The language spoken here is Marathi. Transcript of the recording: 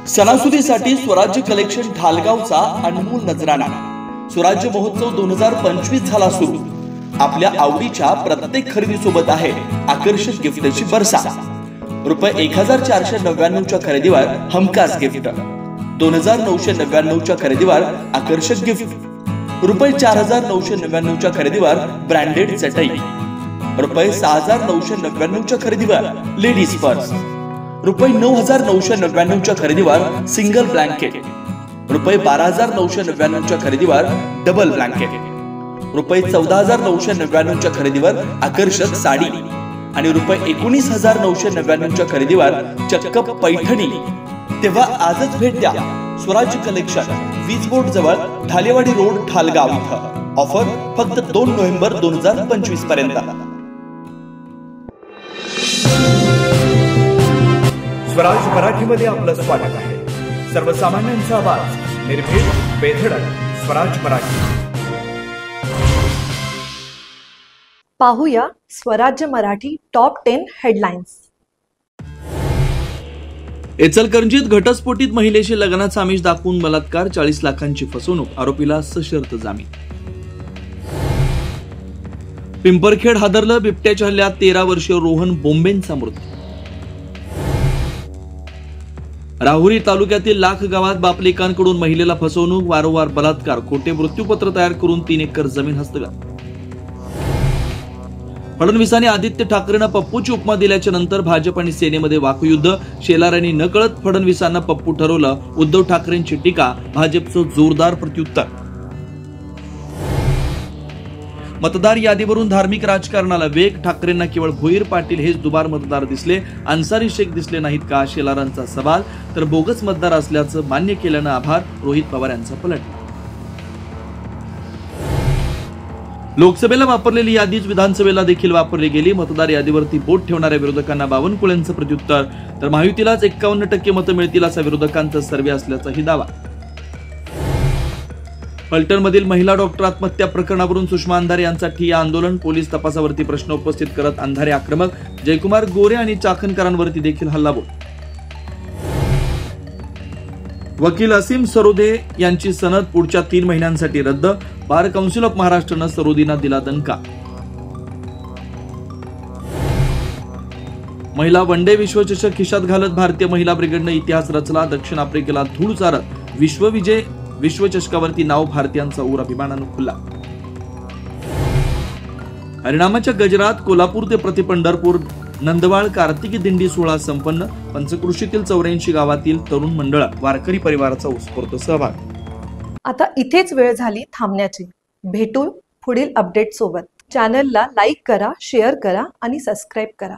सणासुदीसाठी स्वराज्य कलेक्शन ढालगावचा अनमोल नजराणा। स्वराज्य महोत्सव 2025 झाला सुरू। आपल्या आवडीच्या प्रत्येक खरेदीसोबत आहे आकर्षक गिफ्टची बरसा। रुपये 1499 च्या खरेदीवर हमखास गिफ्ट, 2999 च्या खरेदीवर आकर्षक गिफ्ट, रुपये 4999 च्या खरेदीवर ब्रँडेड चटई, रुपये 6999 च्या खरेदीवर लेडीज पर्स, रुपये 9999 च्या खरेदीवर सिंगल ब्लँकेट, रुपये 12999 च्या खरेदीवर डबल ब्लँकेट, रुपये 14999 च्या खरेदीवर आकर्षक साडी आणि रुपये 19999 च्या खरेदीवर चक्क पैठणी। तेव्हा आजच भेट द्या स्वराज्य कलेक्शन, वीज बोर्ड जवळ, ढालेवाडी रोड, ढालगाव इथं। ऑफर फक्त 2 नोव्हेंबर 2025 पर्यंत। स्वराज मराठीमध्ये आपलं स्वागत आहे। सर्वसामान्यांचा आवाज, निर्भीड, बेधडक, स्वराज मराठी। पाहूया स्वराज्य मराठी टॉप 10 हेडलाईन्स। इचलकरंजीत घटस्फोटित महिलेशी लग्नाचा आमिष दाखवून बलात्कार, 40 लाखांची फसवणूक, आरोपीला सशर्त जामीन। पिंपरखेड हादरलं, बिबट्याच्या हल्ल्यात 13 वर्षीय रोहन बोंबेंचा मृत्यू। राहुरी तालुक्यातील लाख गावात बापलेकांकडून महिलेला फसवणूक, वारंवार बलात्कार, खोटे मृत्यूपत्र तयार करून 3 एकर जमीन हस्तगत। फडणवीसांनी आदित्य ठाकरेंना पप्पूची उपमा दिल्याच्या नंतर भाजप आणि सेनेमध्ये वाकयुद्ध, शेलारांनी नकळत फडणवीसांना पप्पू ठरवलं, उद्धव ठाकरेंची टीका, भाजपचं जोरदार प्रत्युत्तर। मतदार यादीवरून धार्मिक राजकारणाला वेग, ठाकरेंना केवळ भोईर पाटील हेच दुबार मतदार दिसले, अन्सारी शेख दिसले नाहीत का, शेलारांचा सवाल। तर बोगस मतदार असल्याचं मान्य केल्यानं आभार, रोहित पवार यांचा पलट। लोकसभेला वापरलेली यादीच विधानसभेला देखील वापरली गेली, मतदार यादीवरती बोट ठेवणाऱ्या विरोधकांना बावनकुळेंचं प्रत्युत्तर। तर महायुतीलाच 51% मतं मिळतील असा विरोधकांचा सर्वे असल्याचाही दावा। फलटणमधील महिला डॉक्टर आत्महत्या प्रकरणावरून सुषमा अंधारे यांचा ठिय्या आंदोलन, पोलीस तपासावरती प्रश्न उपस्थित करत अंधारे आक्रमक, जयकुमार गोरे आणि चाकणकरांवरती देखील हल्लाबोल। वकील असीम सरोदे यांची सनद पुढच्या 3 महिन्यांसाठी रद्द, बार काउन्सिल ऑफ महाराष्ट्रानं सरोदींना दिला दणका। महिला वनडे विश्वचषक खिशात घालत भारतीय महिला ब्रिगेडनं इतिहास रचला, दक्षिण आफ्रिकेला धूळ चारत विश्वविजय, विश्वचषकावरती नाव भारतीयांचा ऊर अभिमानानं खुला। हरिनामाच्या गजरात कोल्हापूर ते प्रति पंढरपूर नंदवाळ कार्तिकी दिंडी सोहळा संपन्न, पंचकृषीतील 84 गावातील तरुण मंडळ, वारकरी परिवाराचा उत्स्फूर्त सहभाग। आता इथेच वेळ झाली थांबण्याची। भेटू पुढील अपडेट सोबत। चॅनलला लाईक करा, शेअर करा आणि सबस्क्राईब करा।